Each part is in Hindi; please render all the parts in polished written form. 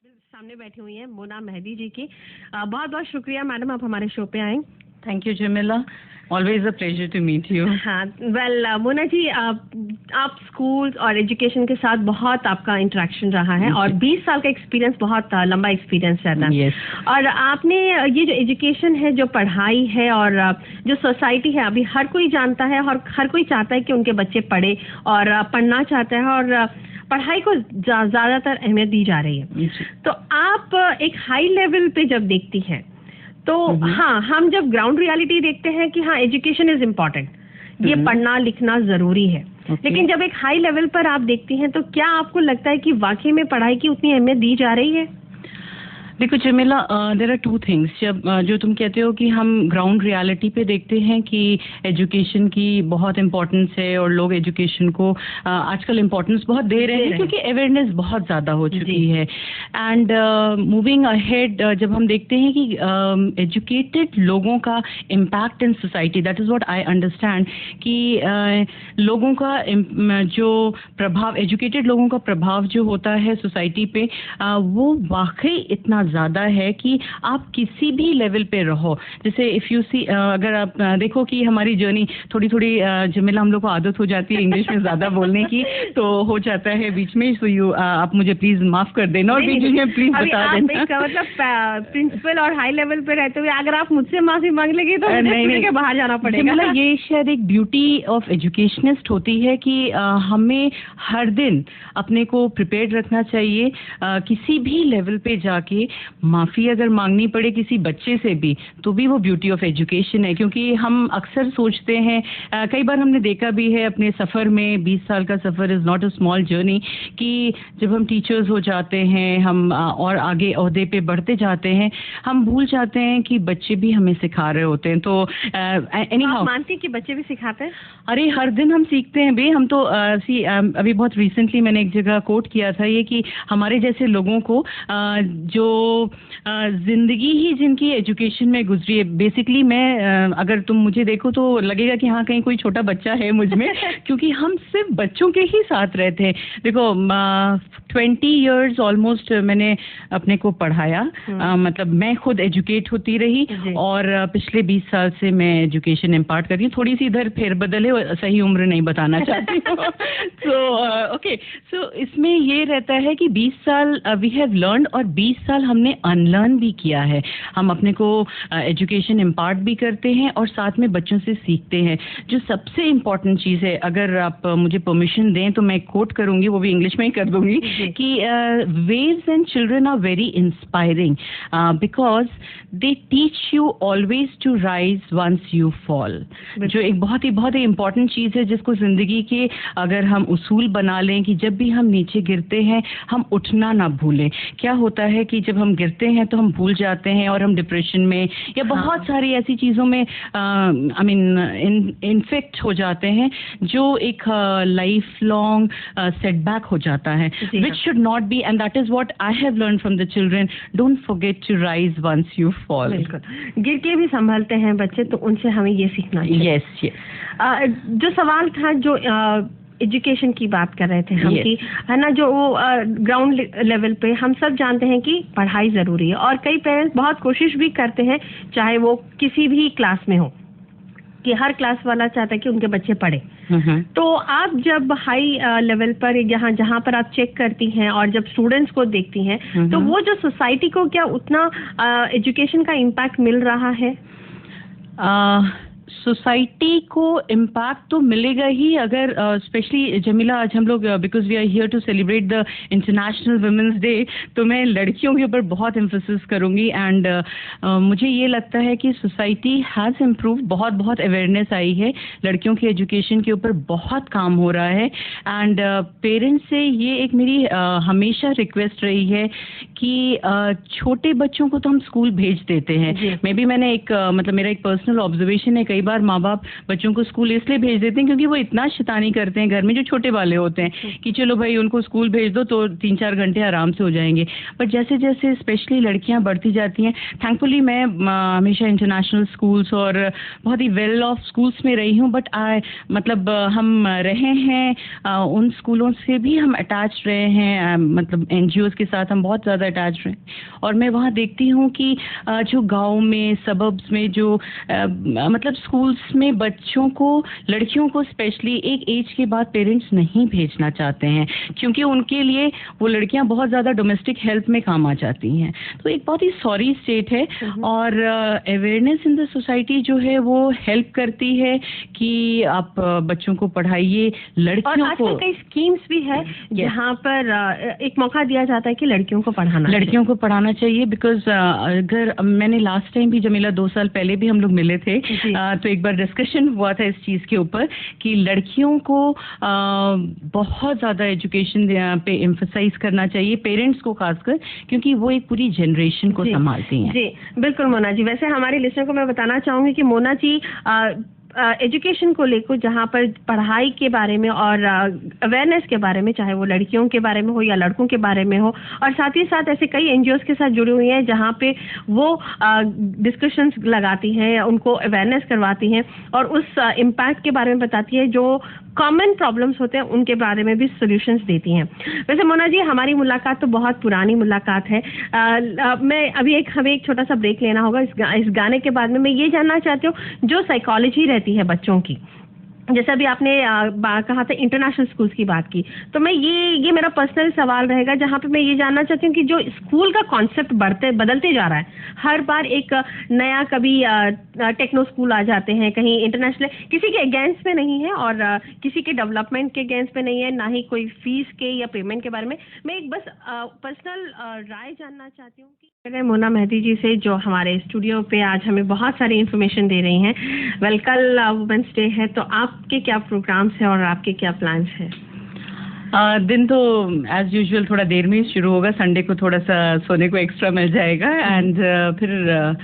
सामने बैठी हुई हैं मोना मेहदी जी की। बहुत बहुत शुक्रिया मैडम, आप हमारे शो पे आए। Thank you Jamila, always a pleasure to meet you. हाँ वेल मोना जी, आप स्कूल और एजुकेशन के साथ बहुत आपका इंटरेक्शन रहा है और 20 साल का एक्सपीरियंस बहुत लंबा एक्सपीरियंस रहता है। yes. और आपने ये जो एजुकेशन है, जो पढ़ाई है और जो सोसाइटी है, अभी हर कोई जानता है और हर कोई चाहता है कि उनके बच्चे पढ़े और पढ़ना चाहता है और पढ़ाई को ज़्यादातर अहमियत दी जा रही है। तो आप एक हाई लेवल पे जब देखती हैं तो हाँ, हम जब ग्राउंड रियलिटी देखते हैं कि हाँ एजुकेशन इज इम्पोर्टेंट, ये पढ़ना लिखना ज़रूरी है, लेकिन जब एक हाई लेवल पर आप देखती हैं तो क्या आपको लगता है कि वाकई में पढ़ाई की उतनी अहमियत दी जा रही है? देखो Jamila, there are two things. जब जो तुम कहते हो कि हम ग्राउंड रियलिटी पे देखते हैं कि एजुकेशन की बहुत इम्पोर्टेंस है और लोग एजुकेशन को आजकल इम्पोर्टेंस बहुत दे रहे हैं क्योंकि अवेयरनेस बहुत ज़्यादा हो चुकी है। एंड मूविंग अहेड, जब हम देखते हैं कि एजुकेटेड लोगों का impact in society, that is what I understand, कि लोगों का जो प्रभाव, एजुकेटेड लोगों का प्रभाव जो होता है सोसाइटी पे, वो वाकई इतना ज़्यादा है कि आप किसी भी लेवल पे रहो। जैसे इफ़ यू सी, अगर आप देखो कि हमारी जर्नी थोड़ी थोड़ी जमीला, हम लोग को आदत हो जाती है इंग्लिश में ज़्यादा बोलने की, तो हो जाता है बीच में। सो आप मुझे प्लीज़ माफ़ कर देना और बीच में प्लीज़ बता देना। मतलब प्रिंसिपल और हाई लेवल पे रहते हुए अगर आप मुझसे माफ़ी मांग लेंगे तो नहीं, बाहर जाना पड़ेगा। मतलब ये शायद एक ब्यूटी ऑफ एजुकेशनिस्ट होती है कि हमें हर दिन अपने को प्रिपेयर्ड रखना चाहिए। किसी भी लेवल पे जाके माफ़ी अगर मांगनी पड़े किसी बच्चे से भी, तो भी वो ब्यूटी ऑफ एजुकेशन है। क्योंकि हम अक्सर सोचते हैं, कई बार हमने देखा भी है अपने सफ़र में, 20 साल का सफ़र is not a small journey, कि जब हम टीचर्स हो जाते हैं, हम और आगे ओहदे पे बढ़ते जाते हैं, हम भूल जाते हैं कि बच्चे भी हमें सिखा रहे होते हैं। तो आप मानती हैं कि बच्चे भी सिखाते हैं? अरे हर दिन हम सीखते हैं बे। हम तो अभी बहुत रिसेंटली मैंने एक जगह कोट किया था ये, कि हमारे जैसे लोगों को जो जिंदगी ही जिनकी एजुकेशन में गुजरी है, बेसिकली मैं अगर तुम मुझे देखो तो लगेगा कि हाँ कहीं कोई छोटा बच्चा है मुझ में क्योंकि हम सिर्फ बच्चों के ही साथ रहते हैं। देखो 20 years ऑलमोस्ट मैंने अपने को पढ़ाया, मतलब मैं खुद एजुकेट होती रही और पिछले 20 साल से मैं एजुकेशन इम्पार्ट कर रही हूँ। थोड़ी सी इधर फेरबदल है, सही उम्र नहीं बताना चाहती हूँ। ओके, सो इसमें ये रहता है कि 20 साल वी हैव लर्न और 20 साल हमने अनलर्न भी किया है। हम अपने को एजुकेशन इम्पार्ट भी करते हैं और साथ में बच्चों से सीखते हैं। जो सबसे इम्पॉर्टेंट चीज़ है, अगर आप मुझे परमिशन दें तो मैं कोट करूँगी, वो भी इंग्लिश में ही कर दूँगी, कि waves and children are very inspiring because they teach you always to rise once you fall. जो एक बहुत ही इम्पॉर्टेंट चीज़ है जिसको ज़िंदगी के अगर हम उसूल बना लें कि जब भी हम नीचे गिरते हैं हम उठना ना भूलें। क्या होता है कि जब हम गिरते हैं तो हम भूल जाते हैं और हम डिप्रेशन में या बहुत सारी ऐसी चीज़ों में आई मीन इन्फेक्ट हो जाते हैं, जो एक लाइफ लॉन्ग सेटबैक हो जाता है, which should not be, and that is what I have learn from the children. Don't forget to rise once you fall. गिर के भी संभलते हैं बच्चे, तो उनसे हमें ये सीखना चाहिए। Yes yes. जो सवाल था, जो एजुकेशन की बात कर रहे थे हम, कि है ना, जो ग्राउंड लेवल पे हम सब जानते हैं कि पढ़ाई ज़रूरी है और कई पेरेंट्स बहुत कोशिश भी करते हैं, चाहे वो किसी भी क्लास में हो, कि हर क्लास वाला चाहता है कि उनके बच्चे पढ़े। तो आप जब हाई लेवल पर जहाँ पर आप चेक करती हैं और जब स्टूडेंट्स को देखती हैं, तो वो जो सोसाइटी को क्या उतना एजुकेशन का इम्पैक्ट मिल रहा है? सोसाइटी को इम्पैक्ट तो मिलेगा ही, अगर स्पेशली जमीला आज हम लोग because we are here to celebrate the international women's day, तो मैं लड़कियों के ऊपर बहुत एम्फेसिस करूँगी। एंड मुझे ये लगता है कि सोसाइटी हैज़ इम्प्रूव, बहुत अवेयरनेस आई है, लड़कियों की एजुकेशन के ऊपर बहुत काम हो रहा है। एंड पेरेंट्स से ये एक मेरी हमेशा रिक्वेस्ट रही है कि छोटे बच्चों को तो हम स्कूल भेज देते हैं, मे बी मैंने एक मतलब मेरा एक पर्सनल ऑब्जर्वेशन है, कई बार माँ बाप बच्चों को स्कूल इसलिए भेज देते हैं क्योंकि वो इतना शैतानी करते हैं घर में, जो छोटे वाले होते हैं, कि चलो भाई उनको स्कूल भेज दो तो 3-4 घंटे आराम से हो जाएंगे। बट जैसे जैसे स्पेशली लड़कियां बढ़ती जाती हैं, थैंकफुली मैं हमेशा इंटरनेशनल स्कूल्स और बहुत ही वेल ऑफ स्कूल्स में रही हूँ, बट मतलब हम रहे हैं उन स्कूलों से भी हम अटैच रहे हैं, मतलब NGOs के साथ हम बहुत ज़्यादा अटैच रहे हैं। और मैं वहाँ देखती हूँ कि जो गाँव में, सबब्स में जो मतलब स्कूल्स में बच्चों को, लड़कियों को स्पेशली एक एज के बाद पेरेंट्स नहीं भेजना चाहते हैं क्योंकि उनके लिए वो लड़कियां बहुत ज़्यादा डोमेस्टिक हेल्प में काम आ जाती हैं। तो एक बहुत ही सॉरी स्टेट है और अवेयरनेस इन द सोसाइटी जो है वो हेल्प करती है कि आप बच्चों को पढ़ाइए, लड़कियों और को। कई स्कीम्स भी है जहाँ पर एक मौका दिया जाता है कि लड़कियों को पढ़ाना चाहिए बिकॉज अगर मैंने लास्ट टाइम भी जमीला 2 साल पहले भी हम लोग मिले थे तो एक बार डिस्कशन हुआ था इस चीज़ के ऊपर कि लड़कियों को बहुत ज़्यादा एजुकेशन पे एम्फसाइज करना चाहिए, पेरेंट्स को खासकर, क्योंकि वो एक पूरी जनरेशन को संभालती हैं। जी बिल्कुल मोना जी। वैसे हमारे लिस्टर को मैं बताना चाहूँगी कि मोना जी एजुकेशन को लेकर, जहाँ पर पढ़ाई के बारे में और अवेयरनेस के बारे में, चाहे वो लड़कियों के बारे में हो या लड़कों के बारे में हो, और साथ ही साथ ऐसे कई NGOs के साथ जुड़ी हुई हैं जहाँ पे वो डिस्कशंस लगाती हैं, उनको अवेयरनेस करवाती हैं और उस इम्पैक्ट के बारे में बताती है, जो कॉमन प्रॉब्लम्स होते हैं उनके बारे में भी सॉल्यूशंस देती हैं। वैसे मोना जी, हमारी मुलाकात तो बहुत पुरानी मुलाकात है। मैं अभी हमें एक छोटा सा ब्रेक लेना होगा। इस गाने के बाद में मैं ये जानना चाहती हूँ, जो साइकोलॉजी रहती है बच्चों की, जैसे अभी आपने कहा था इंटरनेशनल स्कूल्स की बात की, तो मैं ये मेरा पर्सनल सवाल रहेगा जहाँ पे मैं ये जानना चाहती हूँ कि जो स्कूल का कॉन्सेप्ट बदलते जा रहा है, हर बार एक नया, कभी टेक्नो स्कूल आ जाते हैं, कहीं इंटरनेशनल, किसी के अगेंस्ट में नहीं है और किसी के डेवलपमेंट के अगेंस्ट में नहीं है, ना ही कोई फीस के या पेमेंट के बारे में। मैं एक बस पर्सनल राय जानना चाहती हूँ कि मोना मेहदी जी से, जो हमारे स्टूडियो पे आज हमें बहुत सारी इन्फॉर्मेशन दे रही हैं। वेल, कल वुमेन्स डे है, तो आपके क्या प्रोग्राम्स हैं और आपके क्या प्लान्स हैं? दिन तो एज यूजुअल थोड़ा देर में शुरू होगा, संडे को थोड़ा सा सोने को एक्स्ट्रा मिल जाएगा एंड फिर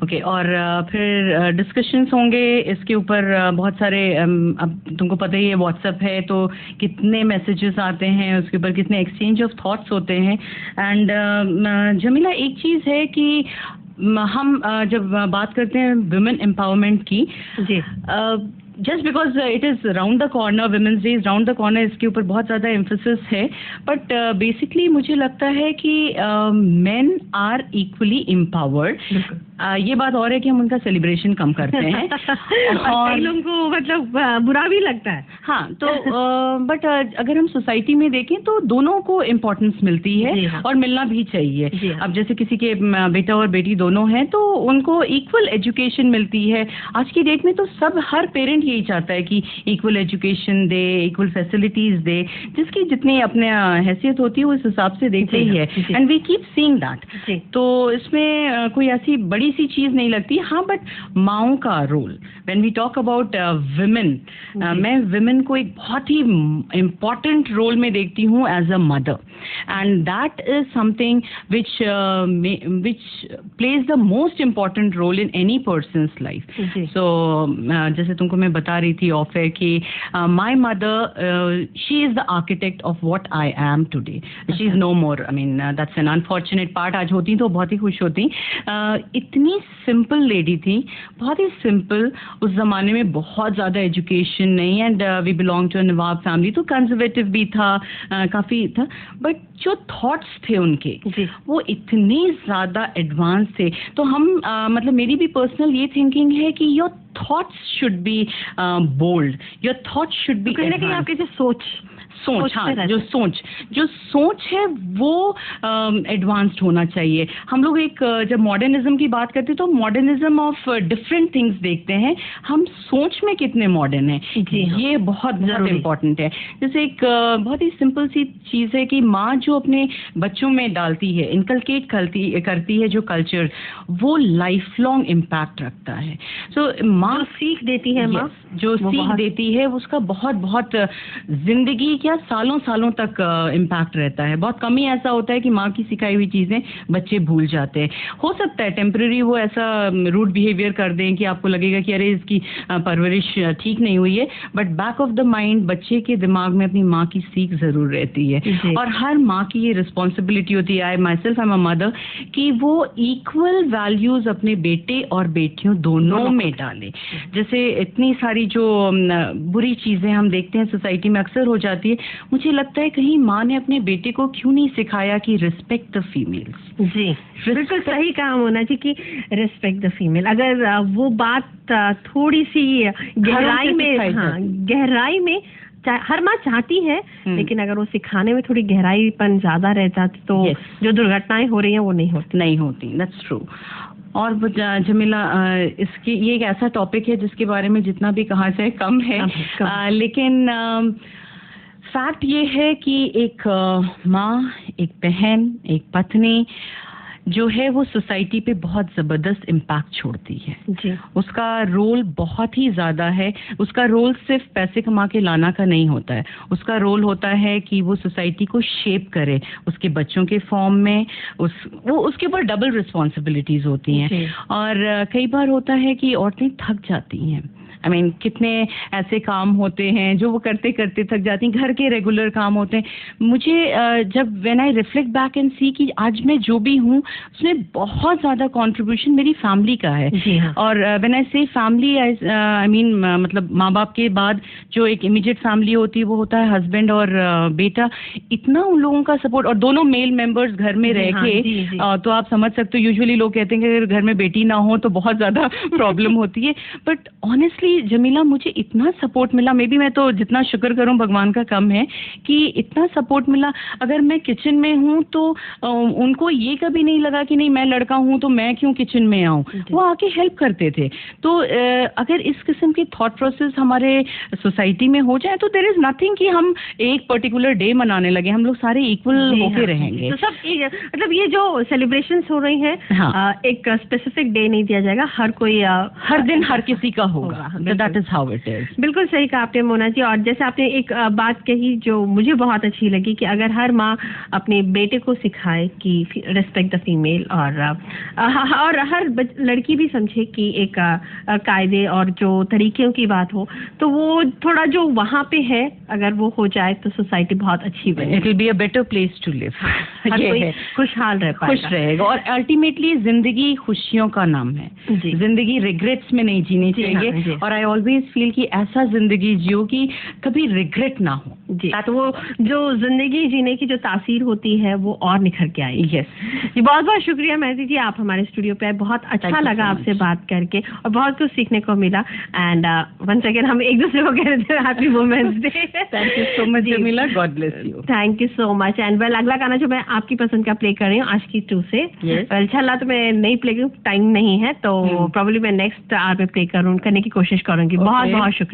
ओके और फिर डिस्कशंस होंगे इसके ऊपर बहुत सारे। अब तुमको पता ही है व्हाट्सएप है तो कितने मैसेजेस आते हैं, उसके ऊपर कितने एक्सचेंज ऑफ थॉट्स होते हैं। एंड जमीला, एक चीज़ है कि हम जब बात करते हैं वुमेन एम्पावरमेंट की, जी, just because it is round the corner, women's day is round the corner, इसके ऊपर बहुत ज़्यादा एम्फेसिस है, बट बेसिकली मुझे लगता है कि मेन आर इक्वली एम्पावर्ड। ये बात और है कि हम उनका सेलिब्रेशन कम करते हैं और कई लोगों को मतलब बुरा भी लगता है। हाँ, तो बट अगर हम सोसाइटी में देखें तो दोनों को इम्पोर्टेंस मिलती है और मिलना भी चाहिए। अब जैसे किसी के बेटा और बेटी दोनों हैं तो उनको इक्वल एजुकेशन मिलती है। आज की डेट में तो सब, हर पेरेंट यही चाहता है कि इक्वल एजुकेशन दे, इक्वल फैसिलिटीज दे, जिसकी जितनी अपने हैसियत होती है उस हिसाब से देते ही है, and we keep seeing that. तो इसमें कोई ऐसी बड़ी सी चीज नहीं लगती। हाँ, बट माओं का role, when we talk about women, मैं विमेन को एक बहुत ही इम्पॉर्टेंट रोल में देखती हूँ as a mother, and that is something which plays the most important role in any person's life. So जैसे तुमको मैं बता रही थी ऑफ है कि my mother, she is the architect of what I am today, she is no more. I mean that's an unfortunate part. आज होती तो बहुत ही खुश होती। इतनी सिंपल लेडी थी, बहुत ही सिंपल। उस जमाने में बहुत ज़्यादा एजुकेशन नहीं, and we belong to nawab family, तो कंजर्वेटिव भी था, काफ़ी था, बट जो थॉट्स थे उनके वो इतने ज़्यादा एडवांस थे। तो हम मतलब मेरी भी पर्सनल ये थिंकिंग है कि your thoughts should be bold, your thoughts should be, कहीं ना कहीं आपकी जो सोच, हाँ, जो सोच है वो एडवांस्ड होना चाहिए। हम लोग एक जब मॉडर्निज्म की बात करते हैं तो मॉडर्निज्म ऑफ डिफरेंट थिंग्स देखते हैं, हम सोच में कितने मॉडर्न हैं, ये बहुत बहुत इम्पोर्टेंट है। जैसे एक बहुत ही सिंपल सी चीज़ है कि माँ जो अपने बच्चों में डालती है, इनकलकेट करती है जो कल्चर, वो लाइफ लॉन्ग इम्पैक्ट रखता है। सो माँ सीख देती है, माँ जो सीख देती है उसका बहुत बहुत जिंदगी क्या सालों सालों तक इम्पैक्ट रहता है। बहुत कम ही ऐसा होता है कि माँ की सिखाई हुई चीज़ें बच्चे भूल जाते हैं। हो सकता है टेम्पररी वो ऐसा रूड बिहेवियर कर दें कि आपको लगेगा कि अरे इसकी परवरिश ठीक नहीं हुई है, but back of the mind बच्चे के दिमाग में अपनी माँ की सीख ज़रूर रहती है। और हर माँ की ये रिस्पॉन्सिबिलिटी होती है, I myself I am a mother, कि वो इक्वल वैल्यूज़ अपने बेटे और बेटियों दोनों में डाले। जैसे इतनी सारी जो बुरी चीज़ें हम देखते हैं सोसाइटी में अक्सर हो जाती है, मुझे लगता है कहीं माँ ने अपने बेटे को क्यों नहीं सिखाया कि रिस्पेक्ट द फीमेल्स। जी बिल्कुल सही कहा मोना जी कि रिस्पेक्ट द फीमेल। अगर वो बात थोड़ी सी गहराई में, हाँ गहराई में हर माँ चाहती है, लेकिन अगर वो सिखाने में थोड़ी गहराईपन ज्यादा रहता तो जो दुर्घटनाएं हो रही हैं वो नहीं होती। That's true. और जमीला, इसकी ये एक ऐसा टॉपिक है जिसके बारे में जितना भी कहा जाए कम है, लेकिन फैक्ट ये है कि एक माँ, एक बहन, एक पत्नी जो है वो सोसाइटी पे बहुत ज़बरदस्त इम्पैक्ट छोड़ती है जी। उसका रोल बहुत ही ज़्यादा है। उसका रोल सिर्फ पैसे कमा के लाना का नहीं होता है, उसका रोल होता है कि वो सोसाइटी को शेप करे उसके बच्चों के फॉर्म में। वो उसके ऊपर डबल रिस्पॉन्सिबिलिटीज़ होती हैं। और कई बार होता है कि औरतें थक जाती हैं। I mean, कितने ऐसे काम होते हैं जो वो करते करते थक जाती हैं, घर के रेगुलर काम होते हैं। मुझे जब when I reflect back and see कि आज मैं जो भी हूँ उसमें बहुत ज़्यादा कंट्रीब्यूशन मेरी फैमिली का है। हाँ। और व्हेन आई से फैमिली, आई मीन मतलब माँ बाप के बाद जो एक इमीडिएट फैमिली होती है वो होता है हस्बैंड और बेटा। इतना उन लोगों का सपोर्ट, और दोनों मेल मेंबर्स घर में रह के, तो आप समझ सकते हो यूजुअली लोग कहते हैं कि अगर घर में बेटी ना हो तो बहुत ज़्यादा प्रॉब्लम होती है। बट ऑनेस्टली जमीला, मुझे इतना सपोर्ट मिला, मे बी मैं तो जितना शुक्र करूं भगवान का कम है कि इतना सपोर्ट मिला। अगर मैं किचन में हूं तो उनको ये कभी नहीं लगा कि नहीं मैं लड़का हूं तो मैं क्यों किचन में आऊं, वो आके हेल्प करते थे। तो अगर इस किस्म की थॉट प्रोसेस हमारे सोसाइटी में हो जाए तो देयर इज नथिंग कि हम एक पर्टिकुलर डे मनाने लगे, हम लोग सारे इक्वल होके रहेंगे। तो सब मतलब ये जो सेलिब्रेशंस हो रही हैं, एक स्पेसिफिक डे नहीं दिया जाएगा, हर कोई हर दिन हर किसी का होगा। That is how it is. बिल्कुल सही कहा आपने मोना जी। और जैसे आपने एक बात कही जो मुझे बहुत अच्छी लगी कि अगर हर माँ अपने बेटे को सिखाए कि रिस्पेक्ट द फीमेल, और हर लड़की भी समझे कि एक कायदे और जो तरीकों की बात हो, तो वो थोड़ा जो वहाँ पे है अगर वो हो जाए तो सोसाइटी बहुत अच्छी बने। It will be a better place to live. हर कोई खुशहाल रह पाएगा, खुश रहेगा। और अल्टीमेटली जिंदगी खुशियों का नाम है, जिंदगी रिग्रेट्स में नहीं जीनी चाहिए। और आई ऑलवेज फील कि ऐसा जिंदगी जियो कि कभी रिग्रेट ना हो, तो वो जो जिंदगी जीने की जो तासीर होती है वो और निखर के आई। यस जी, बहुत बहुत शुक्रिया मेहदी जी, आप हमारे स्टूडियो पे आए, बहुत अच्छा लगा आपसे बात करके और बहुत कुछ सीखने को मिला। एंड वंस अगेन हम एक दूसरे को कह रहे थे happy women's day. Thank you so much Jamila, God bless you. Thank you so much. And well, अगला गाना जो मैं आपकी पसंद का प्ले कर रही हूँ आशिकी 2 से, इंशाल्लाह तो मैं नहीं प्ले करूँ, टाइम नहीं है तो प्रॉब्ली मैं नेक्स्ट आवर में प्ले करने की कोशिश करूंगी। बहुत बहुत शुक्रिया।